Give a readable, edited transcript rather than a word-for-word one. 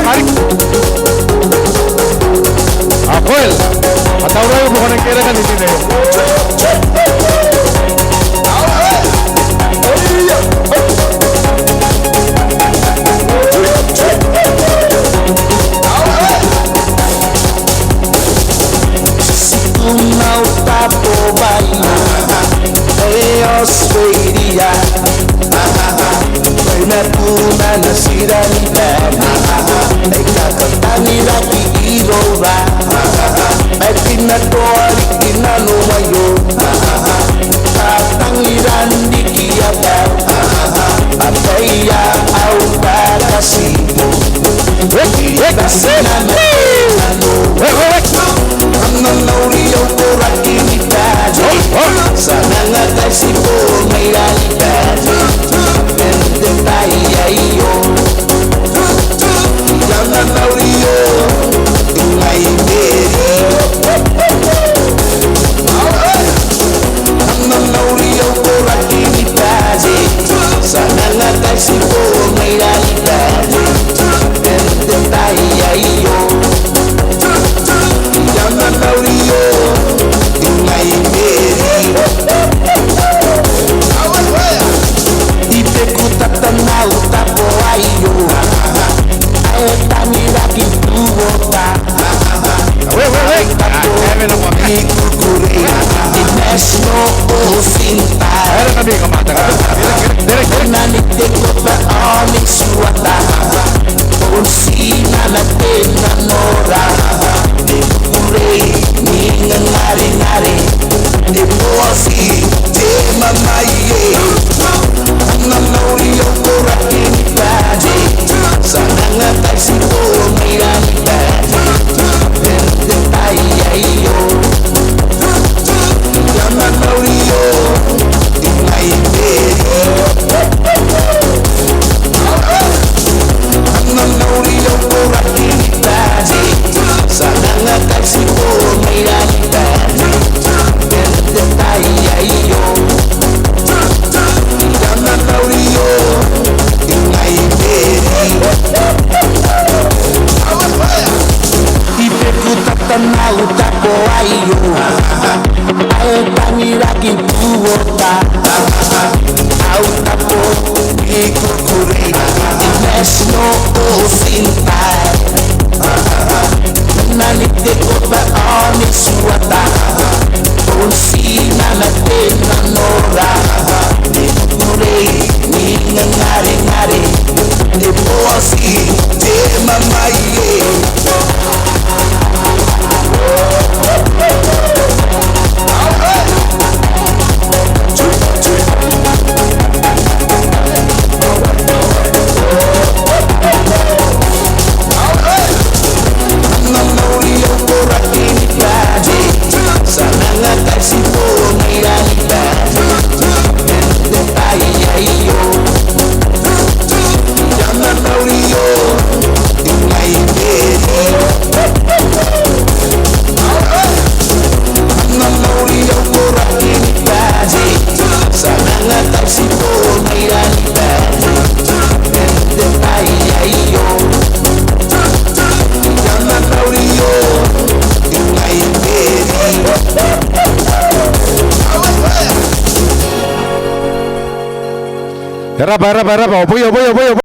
tarik. Apoel, atau orang bukan yang kira kan di sini. Mau tapo bayi, Australia. Pernah tuna nasira ni tani, kakatani lagi iroba. Etina tori tina numayo, katangiran di kiaba. Apaya au bakasi, Nanaurio korakinidade, sana ngatasi po may realidade. Pwede tayo, yung nanaurio, yung ay beri. Nanaurio korakinidade, sana ngatasi po may realidade. Pwede tayo. Nanaurio, yung ay beri. Ipe ko tatanaw tapo ayo, ay taniraki tuwota. Ikukuri, inesno o sinta. Nanite ko pa onyx suwata, kung sina natin nanora. Ni ngari-ngari di posi di mamaye Nanaurio korakinidade, sana ngatasi po may realidade. Pwede tayo, yung nanaurio, yung ay beri. Nanaurio korakinidade, sana ngatasi po may realidade. Pwede tayo, yung nanaurio, yung ay beri. Ipe ko tatanaw tapo ayo, ay taniraki tuwota. Au tapo ikukuri, inesno o sinta. Nanite ko ba onyx suwata, kung sina natin nanora. Ikukuri, ni ngari-ngari, di posi di mamaye. Nanaurio korakinidade, sana ngatasi po may realidade. Pwede tayo, yung nanaurio, yung ay beri. Nanaurio korakinidade, sana ngatasi po may realidade. Pwede tayo, yung nanaurio, yung ay beri. Era, opo.